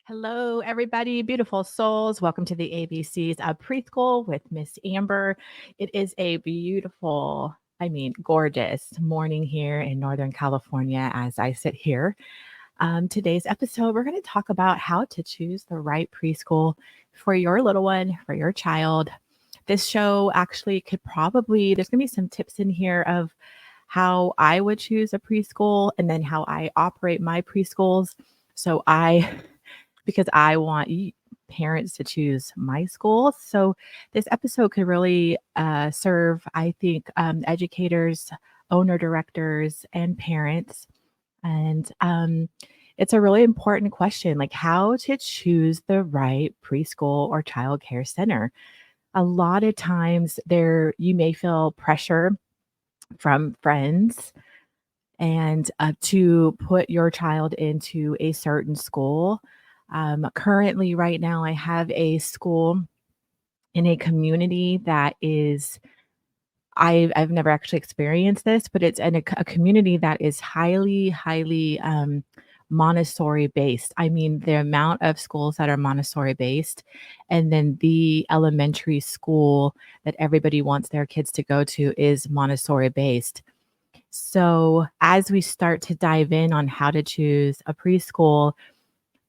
Hello, everybody, beautiful souls. Welcome to the ABCs of Preschool with Miss Amber. It is a beautiful, gorgeous morning here in Northern California as I sit here. Today's episode, we're going to talk about how to choose the right preschool for your little one, for your child. This show actually there's going to be some tips in here of how I would choose a preschool and then how I operate my preschools. Because I want parents to choose my school. So this episode could really serve, I think, educators, owner directors, and parents. And it's a really important question, like how to choose the right preschool or child care center. A lot of times you may feel pressure from friends and to put your child into a certain school. Currently, right now, I have a school in a community that is, I've never actually experienced this, but it's in a community that is highly, highly Montessori based. I mean, the amount of schools that are Montessori based, and then the elementary school that everybody wants their kids to go to is Montessori based. So, as we start to dive in on how to choose a preschool,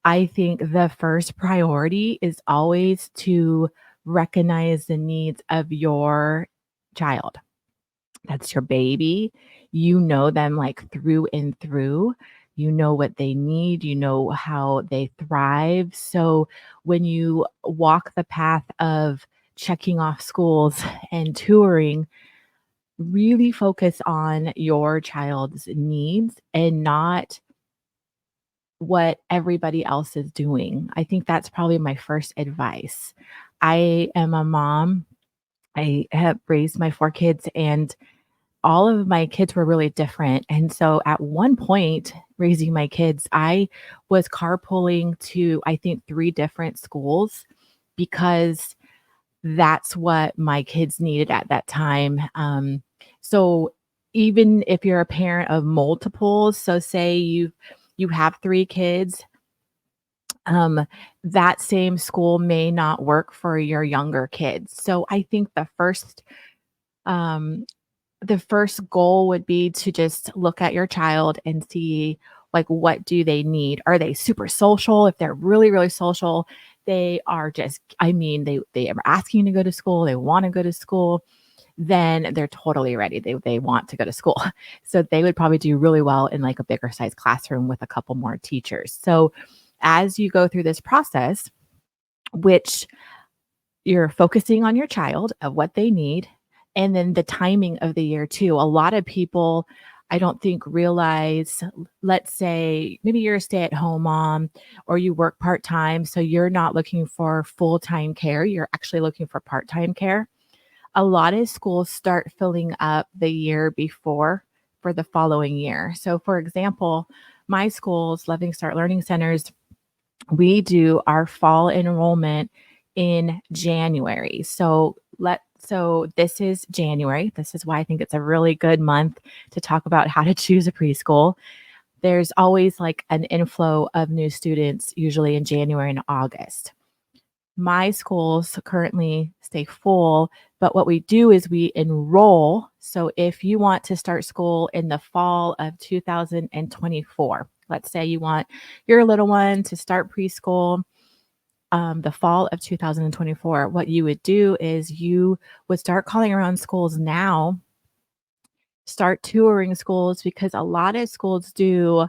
I think the first priority is always to recognize the needs of your child. That's your baby. You know them like through and through. You know what they need. You know how they thrive. So when you walk the path of checking off schools and touring, really focus on your child's needs and not what everybody else is doing. I think that's probably my first advice. I am a mom. I have raised my 4 kids, and all of my kids were really different. And so at one point, raising my kids, I was carpooling to, I think, 3 different schools because that's what my kids needed at that time. So even if you're a parent of multiples, so say you have 3 kids, that same school may not work for your younger kids. So I think um, the first goal would be to just look at your child and see, like, what do they need? Are they super social? If they're really, really social, they are just, they are asking to go to school, they want to go to school, then they're totally ready. They want to go to school. So they would probably do really well in like a bigger size classroom with a couple more teachers. So as you go through this process, which you're focusing on your child of what they need, and then the timing of the year too. A lot of people, I don't think, realize, let's say maybe you're a stay-at-home mom or you work part-time, so you're not looking for full-time care, you're actually looking for part-time care. A lot of schools start filling up the year before for the following year. So for example, my schools, Loving Start Learning Centers, we do our fall enrollment in January. So this is January. This is why I think it's a really good month to talk about how to choose a preschool. There's always like an inflow of new students, usually in January and August. My schools currently stay full, but what we do is we enroll. So if you want to start school in the fall of 2024, let's say you want your little one to start preschool the fall of 2024, what you would do is you would start calling around schools now, start touring schools, because a lot of schools do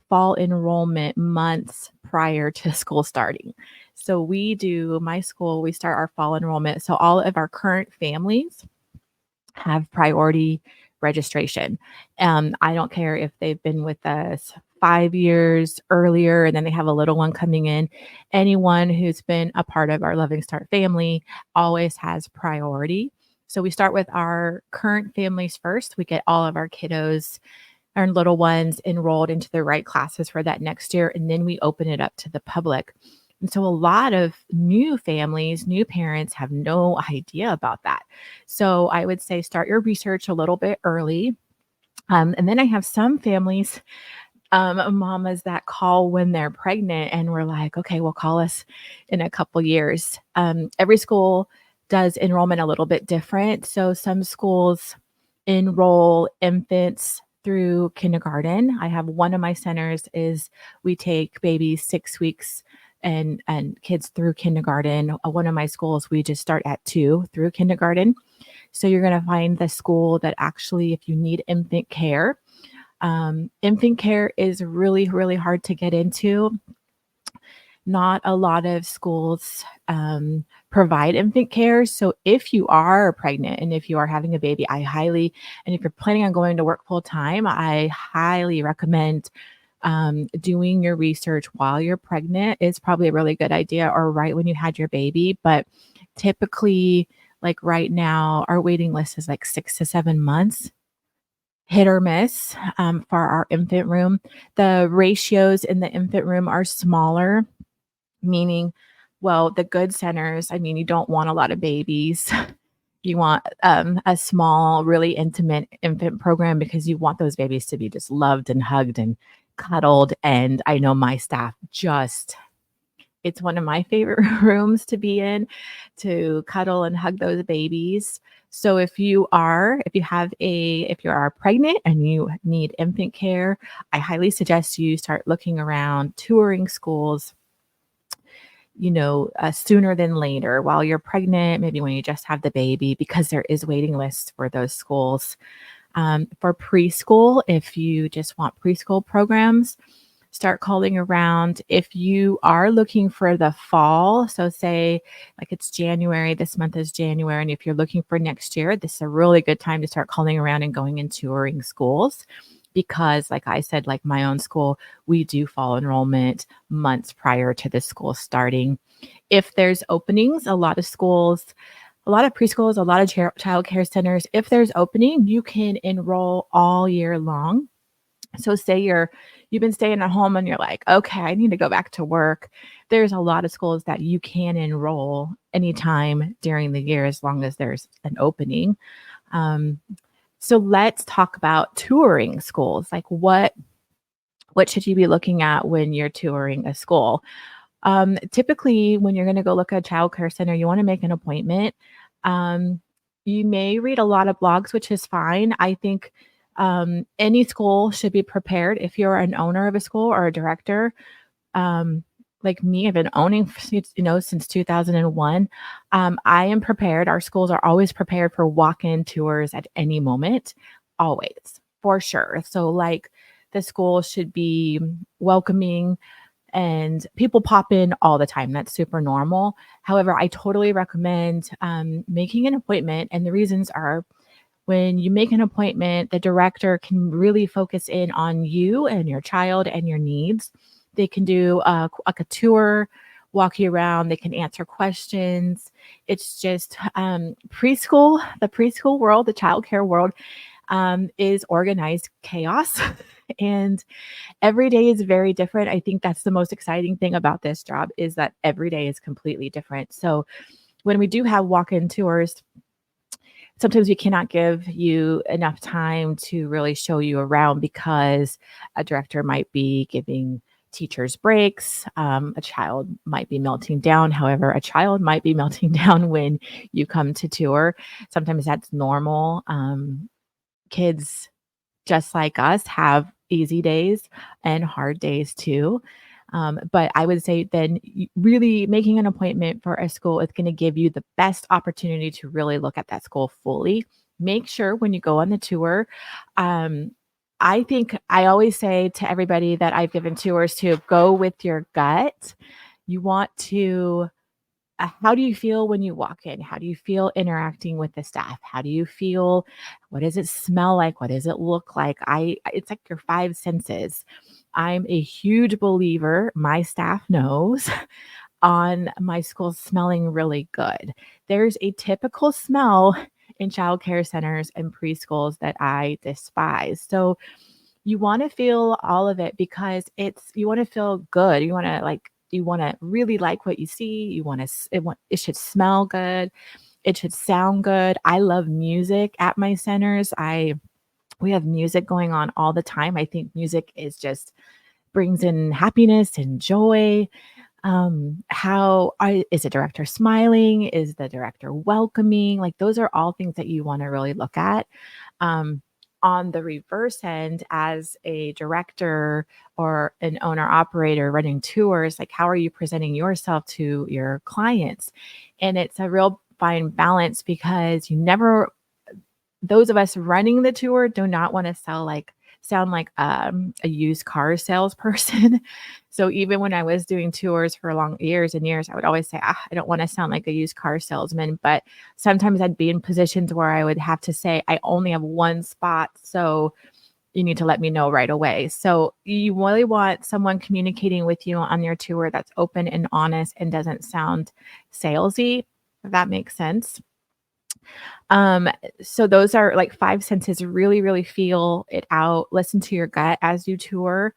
fall enrollment months prior to school starting. So my school, we start our fall enrollment. So all of our current families have priority registration. I don't care if they've been with us 5 years earlier and then they have a little one coming in. Anyone who's been a part of our Loving Start family always has priority. So we start with our current families first. We get all of our kiddos, our little ones, enrolled into the right classes for that next year, and then we open it up to the public. And so a lot of new families, new parents have no idea about that. So I would say start your research a little bit early. And then I have some families mamas that call when they're pregnant and we're like, okay, well, call us in a couple years. Every school does enrollment a little bit different. So some schools enroll infants through kindergarten. I have one of my centers is we take babies 6 weeks and kids through kindergarten. One of my schools, we just start at 2 through kindergarten. So you're going to find the school that actually, if you need infant care is really, really hard to get into. Not a lot of schools provide infant care. So if you are pregnant and if you are having a baby, and if you're planning on going to work full time, I highly recommend doing your research while you're pregnant. Is probably a really good idea, or right when you had your baby. But typically, like right now, our waiting list is like 6 to 7 months, hit or miss, for our infant room. The ratios in the infant room are smaller, meaning, well, the good centers, I mean, you don't want a lot of babies. You want a small, really intimate infant program because you want those babies to be just loved and hugged and cuddled. And I know my staff just it's one of my favorite rooms to be in, to cuddle and hug those babies. So if you are pregnant and you need infant care, I highly suggest you start looking around touring schools, sooner than later while you're pregnant, maybe when you just have the baby, because there is waiting lists for those schools. For preschool, if you just want preschool programs, start calling around. If you are looking for the fall, so say like it's January, this month is January, and if you're looking for next year, this is a really good time to start calling around and going and touring schools. Because, like I said, like my own school, we do fall enrollment months prior to the school starting. If there's openings, a lot of preschools, a lot of child care centers, if there's opening, you can enroll all year long. So say you've been staying at home and you're like, okay, I need to go back to work. There's a lot of schools that you can enroll anytime during the year as long as there's an opening. Um, so let's talk about touring schools. Like what should you be looking at when you're touring a school? Typically, when you're going to go look at a child care center, you want to make an appointment. Um, you may read a lot of blogs, which is fine. I think any school should be prepared. If you're an owner of a school or a director, um, like me, I've been owning, since 2001. I am prepared. Our schools are always prepared for walk-in tours at any moment, always, for sure. So, like, the school should be welcoming and people pop in all the time. That's super normal. However, I totally recommend making an appointment. And the reasons are, when you make an appointment, the director can really focus in on you and your child and your needs. They can do like a tour, walk you around. They can answer questions. It's just the preschool world, the childcare world is organized chaos. And every day is very different. I think that's the most exciting thing about this job, is that every day is completely different. So when we do have walk-in tours, sometimes we cannot give you enough time to really show you around because a director might be giving teachers breaks. A child might be melting down. However, a child might be melting down when you come to tour. Sometimes that's normal. Kids, just like us, have easy days and hard days too. But I would say then really making an appointment for a school is going to give you the best opportunity to really look at that school fully. Make sure when you go on the tour, um, I think I always say to everybody that I've given tours to go with your gut. You want to how do you feel when you walk in? How do you feel interacting with the staff? How do you feel? What does it smell like? What does it look like? It's like your five senses. I'm a huge believer, my staff knows, on my school smelling really good. There's a typical smell in childcare centers and preschools that I despise. So you want to feel all of it because you want to feel good. You want to really like what you see. It should smell good. It should sound good. I love music at my centers. I We have music going on all the time. I think music is just brings in happiness and joy. Is the director smiling? Is the director welcoming? Like, those are all things that you wanna really look at. Um, on the reverse end, as a director or an owner operator running tours, like, how are you presenting yourself to your clients? And it's a real fine balance because you never those of us running the tour do not wanna sound like, a used car salesperson. So even when I was doing tours for long years and years, I would always say, I don't wanna sound like a used car salesman," but sometimes I'd be in positions where I would have to say, "I only have 1 spot, so you need to let me know right away." So you really want someone communicating with you on your tour that's open and honest and doesn't sound salesy, if that makes sense. Um, so those are like 5 senses. Really, really feel it out, listen to your gut as you tour.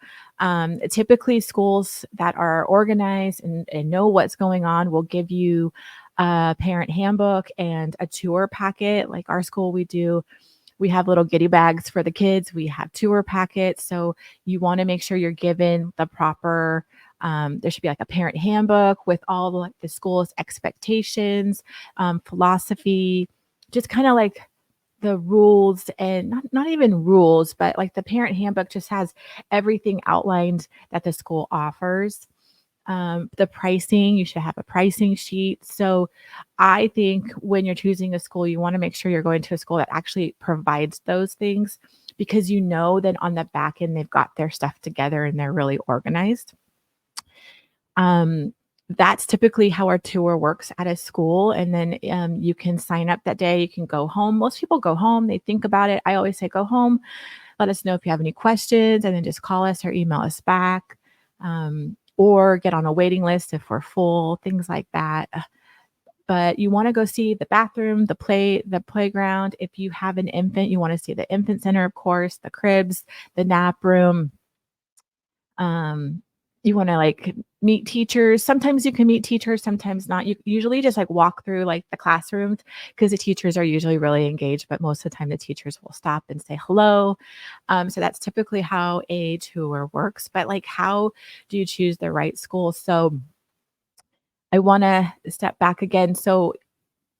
Typically schools that are organized and know what's going on will give you a parent handbook and a tour packet. Like our school, we have little goodie bags for the kids. We have tour packets. So you want to make sure you're given the proper there should be like a parent handbook with all the school's expectations, philosophy, just kind of like the rules and not even rules, but like the parent handbook just has everything outlined that the school offers. The pricing, you should have a pricing sheet. So I think when you're choosing a school, you want to make sure you're going to a school that actually provides those things because you know that on the back end they've got their stuff together and they're really organized. Um, that's typically how our tour works at a school, and then, you can sign up that day, you can go home. Most people go home, they think about it. I always say, "Go home, let us know if you have any questions, and then just call us or email us back," or get on a waiting list if we're full, things like that. But you wanna go see the bathroom, the playground. If you have an infant, you wanna see the infant center, of course, the cribs, the nap room. Um, you wanna, like, meet teachers. Sometimes you can meet teachers, sometimes not. You usually just, like, walk through, like, the classrooms because the teachers are usually really engaged, but most of the time the teachers will stop and say hello. So that's typically how a tour works, but, like, how do you choose the right school? So I wanna step back again. So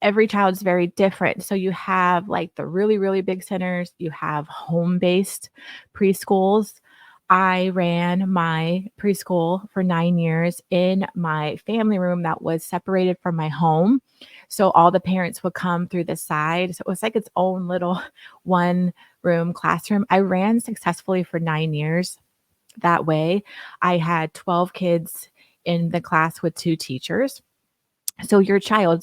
every child's very different. So you have like the really, really big centers, you have home-based preschools. I ran my preschool for 9 years in my family room that was separated from my home. So all the parents would come through the side. So it was like its own little one-room classroom. I ran successfully for 9 years that way. I had 12 kids in the class with 2 teachers. Does your child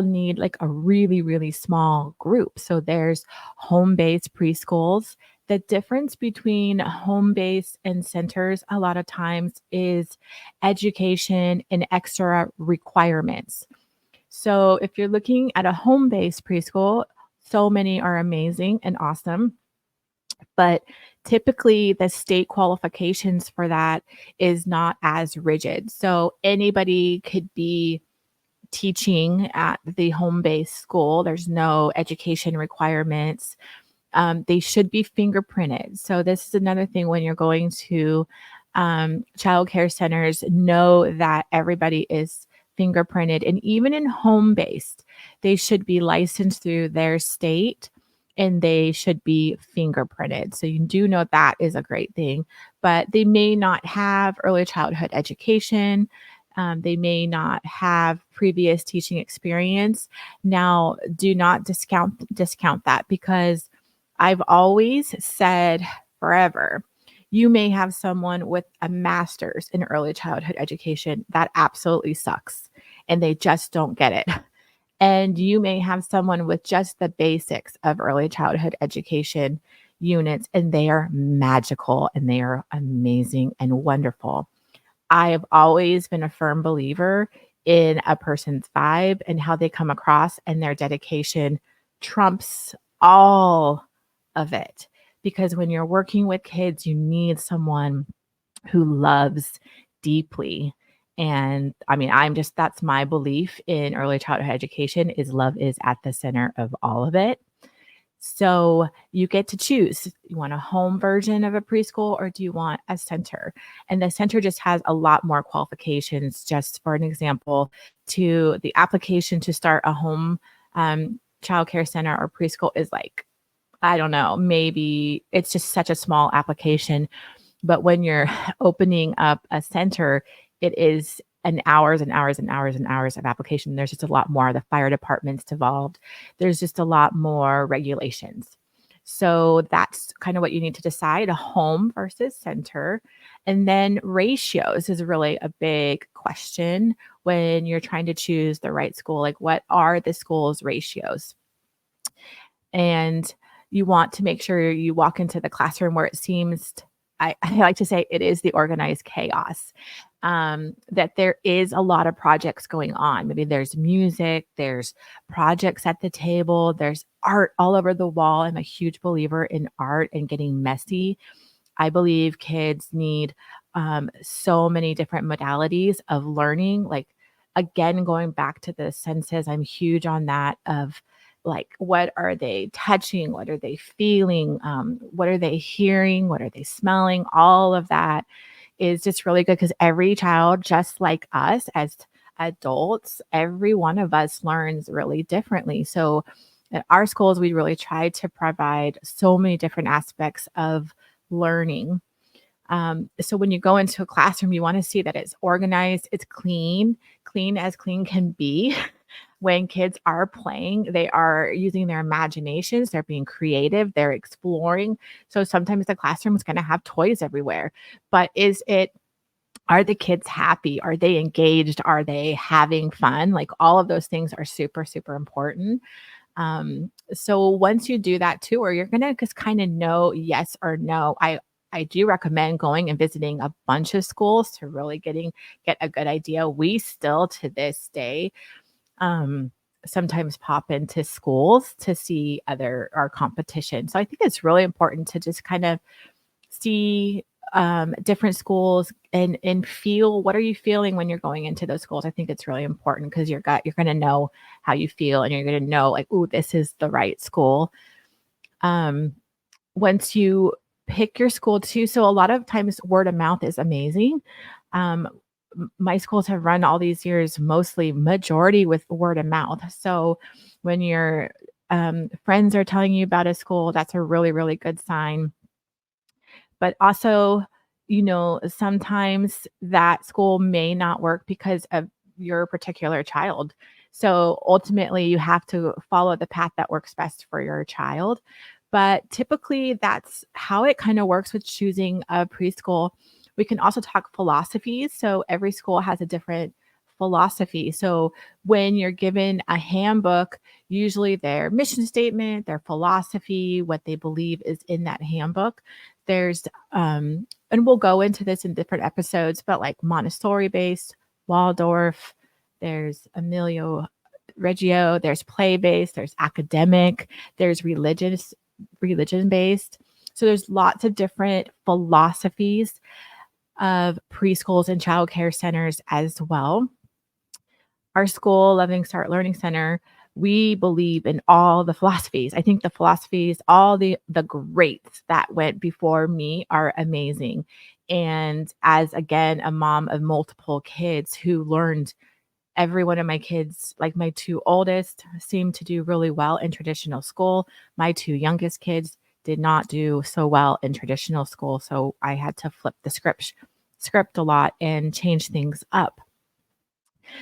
need like a really, really small group? So there's home-based preschools. The difference between home-based and centers a lot of times is education and extra requirements. So if you're looking at a home-based preschool, so many are amazing and awesome, but typically the state qualifications for that is not as rigid. So anybody could be teaching at the home-based school. There's no education requirements. They should be fingerprinted. So this is another thing when you're going to childcare centers, know that everybody is fingerprinted. And even in home-based, they should be licensed through their state and they should be fingerprinted. So you do know that is a great thing, but they may not have early childhood education. They may not have previous teaching experience. Now, do not discount that because I've always said forever, you may have someone with a master's in early childhood education that absolutely sucks and they just don't get it. And you may have someone with just the basics of early childhood education units and they are magical and they are amazing and wonderful. I have always been a firm believer in a person's vibe and how they come across, and their dedication trumps all of it. Because when you're working with kids, you need someone who loves deeply. And I mean, that's my belief in early childhood education is love is at the center of all of it. So you get to choose. You want a home version of a preschool or do you want a center? And the center just has a lot more qualifications. Just for an example, to the application to start a home childcare center or preschool is like, I don't know, maybe it's just such a small application. But when you're opening up a center, it is an hours and hours and hours and hours of application. There's just a lot more. The fire department's involved. There's just a lot more regulations. So that's kind of what you need to decide, a home versus center. And then ratios is really a big question when you're trying to choose the right school. Like, what are the school's ratios? And you want to make sure you walk into the classroom where it seems I like to say it is the organized chaos. That there is a lot of projects going on. Maybe there's music, there's projects at the table, there's art all over the wall. I'm a huge believer in art and getting messy. I believe kids need so many different modalities of learning. Like, again, going back to the senses, I'm huge on that of like, what are they touching? What are they feeling? What are they hearing? What are they smelling? All of that is just really good because every child, just like us as adults, every one of us learns really differently. So at our schools, we really try to provide so many different aspects of learning. So when you go into a classroom, you want to see that it's organized, it's clean, clean as clean can be. When kids are playing, they are using their imaginations, they're being creative, they're exploring. So sometimes the classroom is going to have toys everywhere, but are the kids happy? Are they engaged? Are they having fun? Like, all of those things are super, super important. So once you do that tour, you're gonna just kind of know yes or no. I do recommend going and visiting a bunch of schools to really get a good idea. We still to this day um sometimes pop into schools to see other our competition. So I think it's really important to just kind of see different schools and feel what are you feeling when you're going into those schools. I think it's really important because you're going to know how you feel and you're going to know like, oh, this is the right school. Um, Once you pick your school too, so a lot of times word of mouth is amazing. Um, my schools have run all these years, mostly majority with word of mouth. So when your friends are telling you about a school, that's a really, really good sign. But also, sometimes that school may not work because of your particular child. So ultimately, you have to follow the path that works best for your child. But typically, that's how it kind of works with choosing a preschool. We can also talk philosophies. So every school has a different philosophy. So when you're given a handbook, usually their mission statement, their philosophy, what they believe is in that handbook. There's and we'll go into this in different episodes, but like Montessori based, Waldorf, there's Emilio Reggio, there's play based, there's academic, there's religion based. So there's lots of different philosophies of preschools and childcare centers as well. Our school, Loving Start Learning Center, we believe in all the philosophies. I think the philosophies, all the greats that went before me are amazing. And as again, a mom of multiple kids who learned every one of my kids, like my two oldest, seemed to do really well in traditional school. My two youngest kids did not do so well in traditional school. So I had to flip the script a lot and change things up.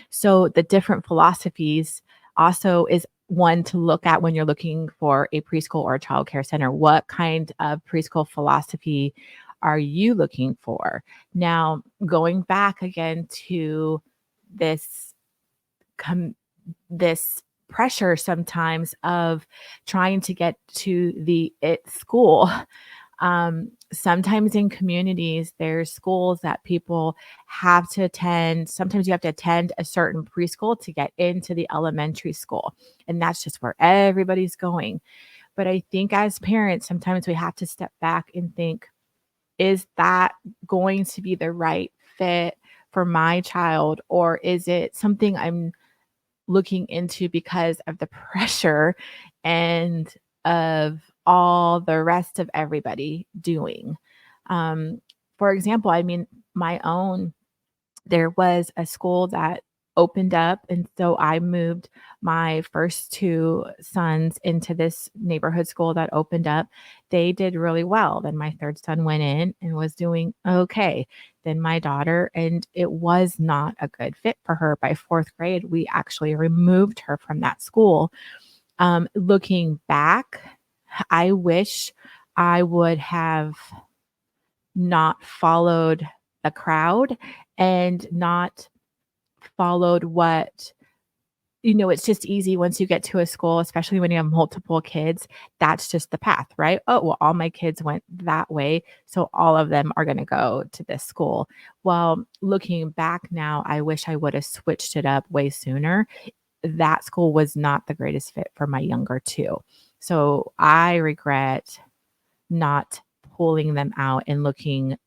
So the different philosophies also is one to look at when you're looking for a preschool or a childcare center. What kind of preschool philosophy are you looking for? Now, going back again to this this pressure sometimes of trying to get to the it school. Sometimes in communities, there's schools that people have to attend. Sometimes you have to attend a certain preschool to get into the elementary school. And that's just where everybody's going. But I think as parents, sometimes we have to step back and think, is that going to be the right fit for my child? Or is it something I'm looking into because of the pressure and of all the rest of everybody doing. Um, for example, I mean, my own there was a school that opened up, and so I moved my first 2 sons into this neighborhood school that opened up. They did really well. Then my 3rd son went in and was doing okay. Then my daughter, and it was not a good fit for her. By 4th grade, we actually removed her from that school. Looking back, I wish I would have not followed the crowd and not followed what it's just easy once you get to a school, especially when you have multiple kids, that's just the path, right? Oh, well, all my kids went that way, so all of them are gonna go to this school. Well, looking back now, I wish I would have switched it up way sooner. That school was not the greatest fit for my younger 2. So, I regret not pulling them out and looking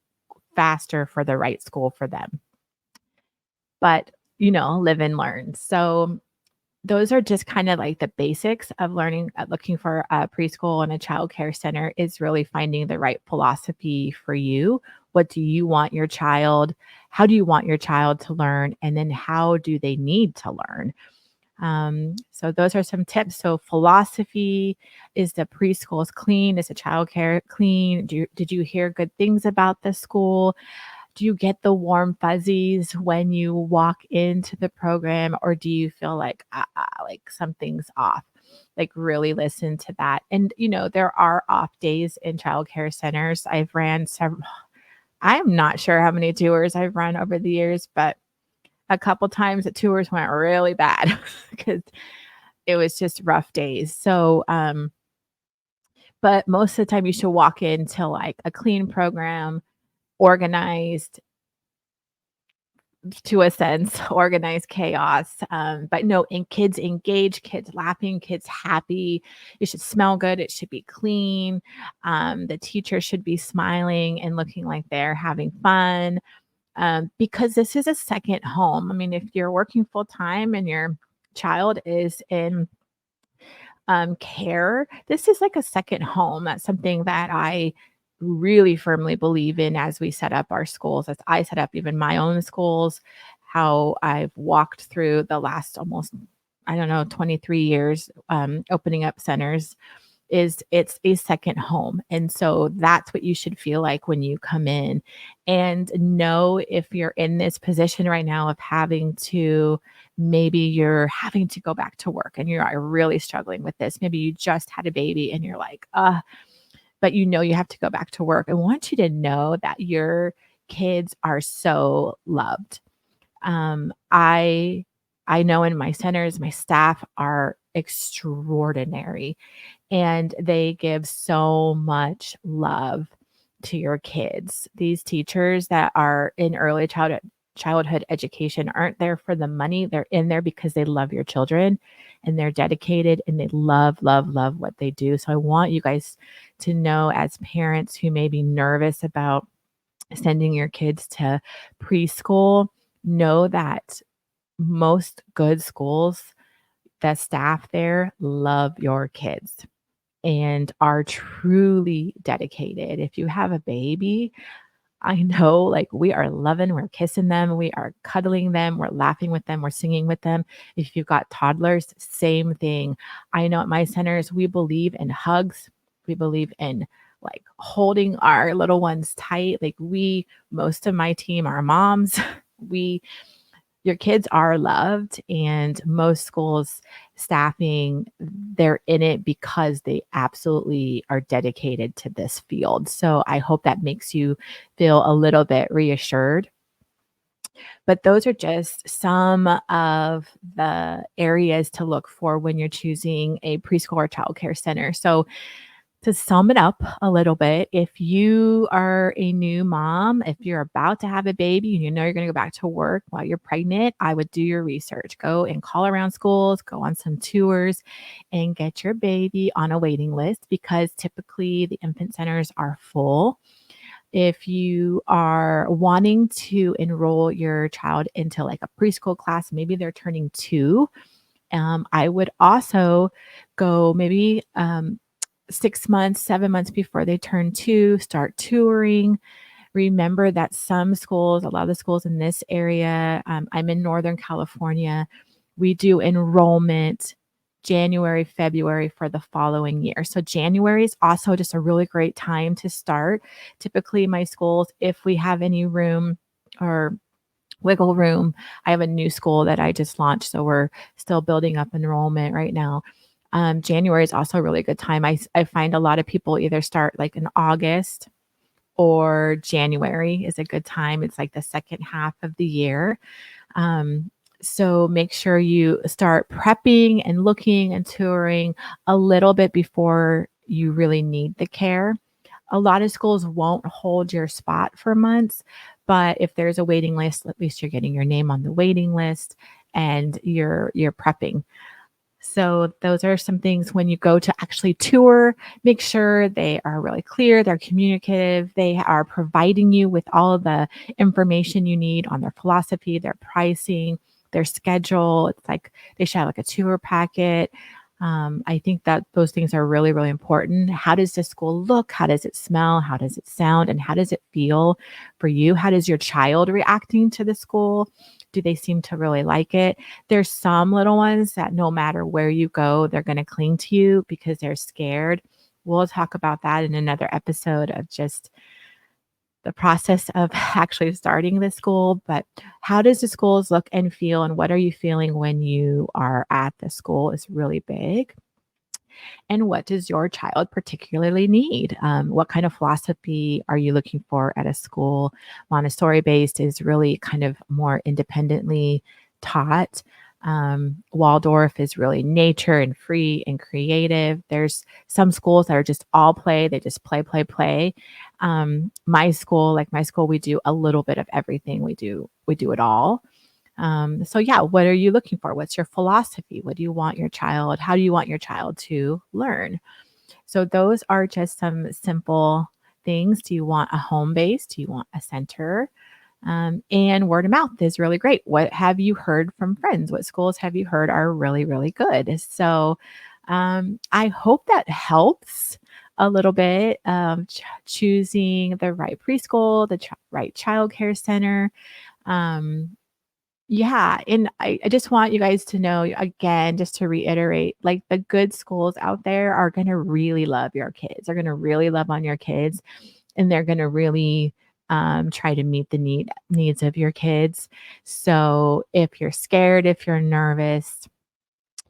faster for the right school for them. But, live and learn. So, those are just kinda like the basics of learning looking for a preschool and a childcare center is really finding the right philosophy for you. What do you want your child How do you want your child to learn? And then how do they need to learn? So those are some tips. So philosophy, is the preschools clean? Is the childcare clean? Did you hear good things about the school? Do you get the warm fuzzies when you walk into the program, or do you feel like, like something's off? Like, really listen to that. And, there are off days in childcare centers. I've ran several, I'm not sure how many tours I've run over the years, but a couple times the tours went really bad because it was just rough days. So, but most of the time you should walk into like a clean program, organized, to a sense, organized chaos. But no, and kids engaged, kids laughing, kids happy. It should smell good. It should be clean. The teacher should be smiling and looking like they're having fun. Because this is a second home. I mean, if you're working full time and your child is in care, this is like a second home. That's something that I really firmly believe in as we set up our schools, as I set up even my own schools, how I've walked through the last almost, I don't know, 23 years opening up centers is it's a second home. And so that's what you should feel like when you come in. And know if you're in this position right now of having to, maybe you're having to go back to work and you are really struggling with this. Maybe you just had a baby and you're like, but you have to go back to work. I want you to know that your kids are so loved. I know in my centers, my staff are extraordinary and they give so much love to your kids. These teachers that are in early childhood education aren't there for the money. They're in there because they love your children and they're dedicated and they love, love, love what they do. So I want you guys to know, as parents who may be nervous about sending your kids to preschool, know that most good schools, the staff there love your kids and are truly dedicated. If you have a baby, I know, like, we are loving, we're kissing them, we are cuddling them, we're laughing with them, we're singing with them. If you've got toddlers, same thing. I know at my centers, we believe in hugs. We believe in like holding our little ones tight. Like, most of my team are moms. We Your kids are loved, and most schools staffing, they're in it because they absolutely are dedicated to this field. So I hope that makes you feel a little bit reassured. But those are just some of the areas to look for when you're choosing a preschool or childcare center. So to sum it up a little bit, if you are a new mom, if you're about to have a baby and you're going to go back to work while you're pregnant, I would do your research. Go and call around schools, go on some tours, and get your baby on a waiting list, because typically the infant centers are full. If you are wanting to enroll your child into like a preschool class, maybe they're turning 2, I would also go maybe 6 months, 7 months before they turn 2, start touring. Remember that some schools, a lot of the schools in this area, I'm in Northern California, we do enrollment January, February for the following year. So January is also just a really great time to start. Typically, my schools, if we have any room or wiggle room, I have a new school that I just launched, so we're still building up enrollment right now. January is also a really good time. I find a lot of people either start like in August or January is a good time. It's like the second half of the year. Um, so make sure you start prepping and looking and touring a little bit before you really need the care. A lot of schools won't hold your spot for months, but if there's a waiting list, at least you're getting your name on the waiting list and you're prepping. So those are some things when you go to actually tour, make sure they are really clear, they're communicative, they are providing you with all of the information you need on their philosophy, their pricing, their schedule. It's like they should have like a tour packet. I think that those things are really, really important. How does the school look? How does it smell? How does it sound? And how does it feel for you? How does your child reacting to the school? Do they seem to really like it? There's some little ones that no matter where you go, they're going to cling to you because they're scared. We'll talk about that in another episode of just the process of actually starting the school. But how does the schools look and feel, and what are you feeling when you are at the school is really big. And what does your child particularly need? What kind of philosophy are you looking for at a school? Montessori based is really kind of more independently taught. Waldorf is really nature and free and creative. There's some schools that are just all play. They just play, play, play. My school, we do a little bit of everything. We do it all. So yeah, what are you looking for? What's your philosophy? What do you want your child? How do you want your child to learn? So those are just some simple things. Do you want a home base? Do you want a center? And word of mouth is really great. What have you heard from friends? What schools have you heard are really, really good? So I hope that helps a little bit choosing the right preschool, the right childcare center. Um, yeah, and I just want you guys to know, again, just to reiterate, like, the good schools out there are gonna really love your kids. They're gonna really love on your kids, and they're gonna really, try to meet the needs of your kids. So, if you're scared, if you're nervous,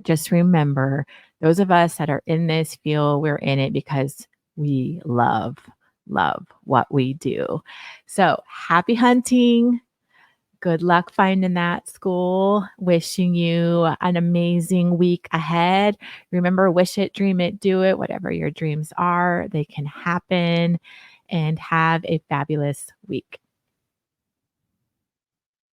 just remember, those of us that are in this field, we're in it because we love what we do. So, happy hunting. Good luck finding that school. Wishing you an amazing week ahead. Remember, wish it, dream it, do it. Whatever your dreams are, they can happen. And have a fabulous week.